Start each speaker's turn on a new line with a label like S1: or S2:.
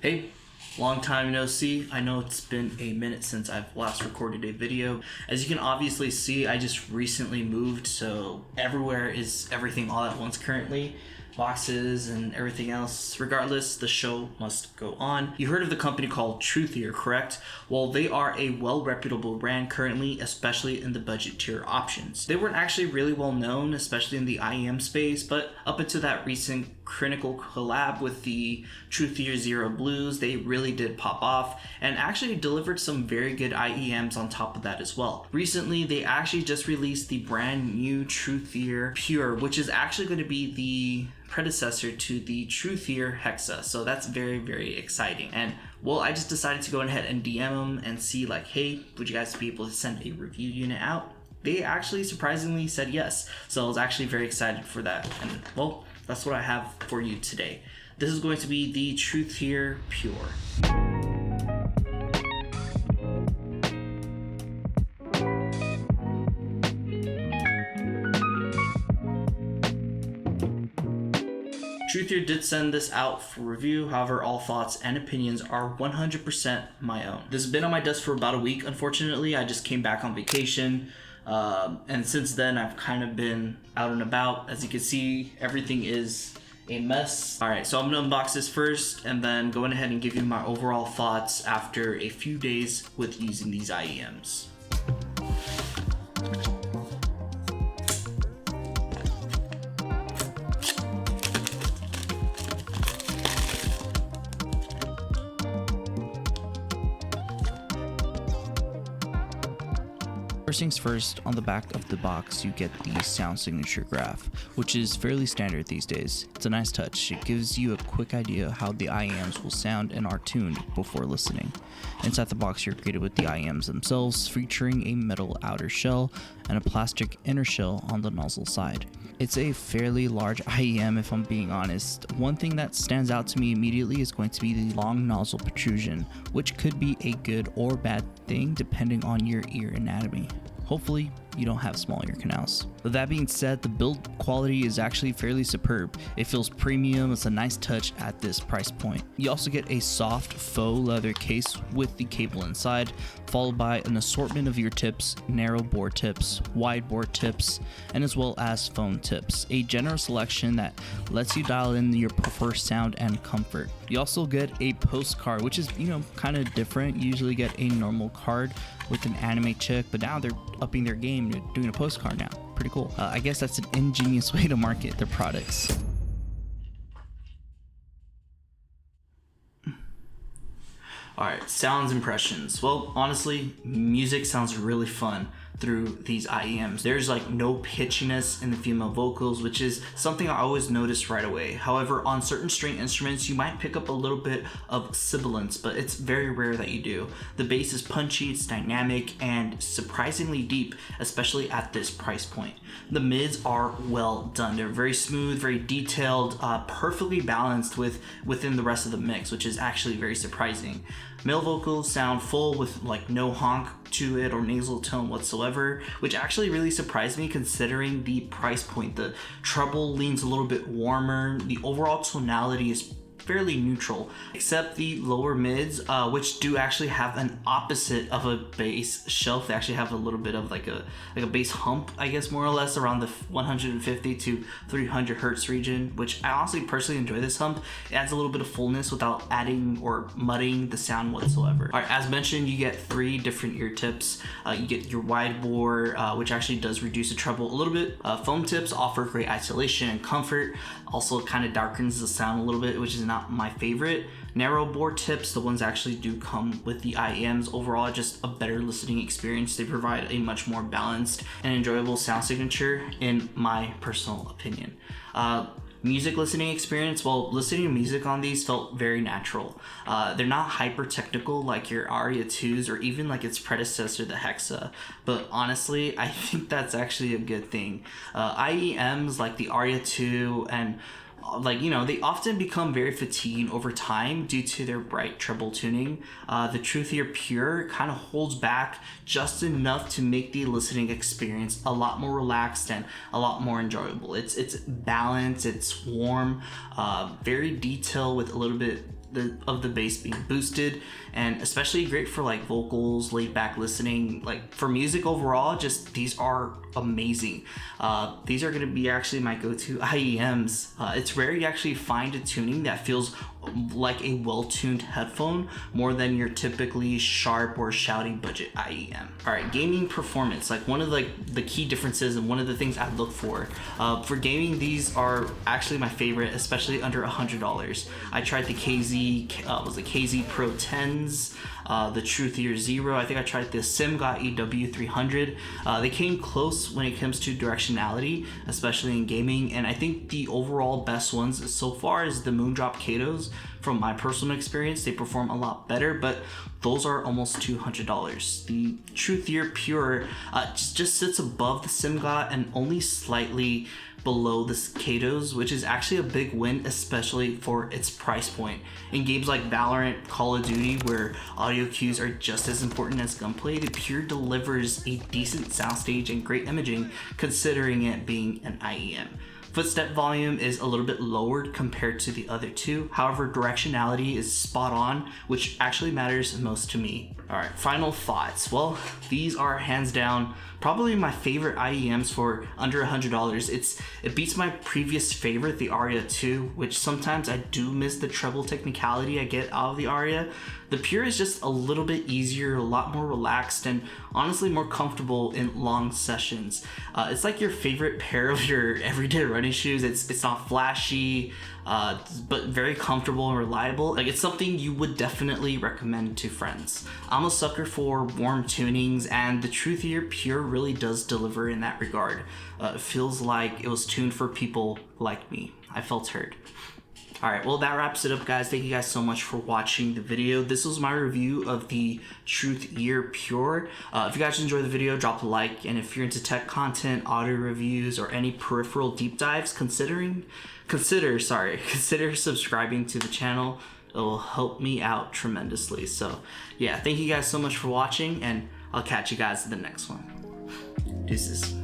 S1: Hey, long time no see. I know it's been a minute since I've last recorded a video. As you can obviously see, I just recently moved, so everywhere is everything all at once currently. Boxes and everything else. Regardless, the show must go on. You heard of the company called Truthear, correct? Well, they are a well-reputable brand currently, especially in the budget tier options. They weren't actually really well known, especially in the IEM space, but up until that recent critical collab with the Truthear Zero Blues, they really did pop off and actually delivered some very good IEMs on top of that as well. Recently, they actually just released the brand new Truthear Pure, which is actually going to be the predecessor to the Truthear Hexa, so that's very, very exciting. And well, I just decided to go ahead and DM them and see like, hey, would you guys be able to send a review unit out? They actually surprisingly said yes, so I was actually very excited for that. And well, that's what I have for you today. This is going to be the Truthear Pure. Truthear did send this out for review, however all thoughts and opinions are 100% my own. This has been on my desk for about a week, unfortunately. I just came back on vacation, and since then I've kind of been out and about. As you can see, everything is a mess. Alright, so I'm going to unbox this first and then go ahead and give you my overall thoughts after a few days with using these IEMs.
S2: First things first, on the back of the box you get the sound signature graph, which is fairly standard these days. It's a nice touch. It gives you a quick idea how the IEMs will sound and are tuned before listening. Inside the box you're greeted with the IEMs themselves, featuring a metal outer shell and a plastic inner shell on the nozzle side. It's a fairly large IEM if I'm being honest. One thing that stands out to me immediately is going to be the long nozzle protrusion, which could be a good or bad thing depending on your ear anatomy. Hopefully, you don't have small ear canals. With that being said, the build quality is actually fairly superb. It feels premium, it's a nice touch at this price point. You also get a soft faux leather case with the cable inside, followed by an assortment of ear tips, narrow bore tips, wide bore tips, and as well as foam tips. A generous selection that lets you dial in your preferred sound and comfort. You also get a postcard, which is, kind of different. You usually get a normal card with an anime chick, but now they're upping their game. They're doing a postcard now. Pretty cool. I guess that's an ingenious way to market their products.
S1: Alright, sounds impressions. Well, honestly, music sounds really fun through these IEMs. There's like no pitchiness in the female vocals, which is something I always notice right away. However, on certain string instruments, you might pick up a little bit of sibilance, but it's very rare that you do. The bass is punchy, it's dynamic, and surprisingly deep, especially at this price point. The mids are well done. They're very smooth, very detailed, perfectly balanced within the rest of the mix, which is actually very surprising. Male vocals sound full with like no honk to it or nasal tone whatsoever, which actually really surprised me considering the price point. The treble leans a little bit warmer. The overall tonality is fairly neutral, except the lower mids, which do actually have an opposite of a bass shelf. They actually have a little bit of like a bass hump, I guess, more or less around the 150 to 300 hertz region, which I honestly personally enjoy. This hump, it adds a little bit of fullness without adding or mudding the sound whatsoever. All right, as mentioned, you get 3 different ear tips. You get your wide bore, which actually does reduce the treble a little bit. Foam tips offer great isolation and comfort. Also kind of darkens the sound a little bit, which is not my favorite. Narrow bore tips, the ones actually do come with the IEMs. Overall, just a better listening experience. They provide a much more balanced and enjoyable sound signature in my personal opinion. Music listening experience, well, listening to music on these felt very natural. They're not hyper technical like your Aria 2s or even like its predecessor, the Hexa, but honestly, I think that's actually a good thing. IEMs like the Aria 2 and they often become very fatiguing over time due to their bright treble tuning. The Truthear Pure kind of holds back just enough to make the listening experience a lot more relaxed and a lot more enjoyable. It's balanced, it's warm, very detailed with a little bit of the bass being boosted, and especially great for like vocals, laid back listening. Like for music overall, just these are amazing. These are going to be actually my go-to IEMs. It's rare you actually find a tuning that feels like a well-tuned headphone more than your typically sharp or shouty budget IEM. All right, gaming performance, like one of the key differences and one of the things I look for gaming, these are actually my favorite, especially under $100. I tried the KZ Pro 10s, the Truthear Zero. I think I tried the Simgot EW300. They came close when it comes to directionality, especially in gaming, and I think the overall best ones so far is the Moondrop Katos. From my personal experience, they perform a lot better, but those are almost $200. The Truthear Pure just sits above the Simgot and only slightly below the Katos, which is actually a big win, especially for its price point. In games like Valorant, Call of Duty, where audio cues are just as important as gunplay, the Pure delivers a decent soundstage and great imaging, considering it being an IEM. Footstep volume is a little bit lowered compared to the other two. However, directionality is spot on, which actually matters most to me. All right, final thoughts. Well, these are hands down probably my favorite IEMs for under $100. It beats my previous favorite, the Aria 2, which sometimes I do miss the treble technicality I get out of the Aria. The Pure is just a little bit easier, a lot more relaxed, and honestly more comfortable in long sessions. It's like your favorite pair of your everyday running shoes. It's not flashy, but very comfortable and reliable. Like, it's something you would definitely recommend to friends. I'm a sucker for warm tunings, and the Truthear Pure really does deliver in that regard. It feels like it was tuned for people like me. I felt heard. Alright, well, that wraps it up, guys. Thank you guys so much for watching the video. This was my review of the Truthear Pure. If you guys enjoyed the video, drop a like, and if you're into tech content, audio reviews, or any peripheral deep dives, consider subscribing to the channel. It will help me out tremendously. So yeah, thank you guys so much for watching, and I'll catch you guys in the next one. Deuces.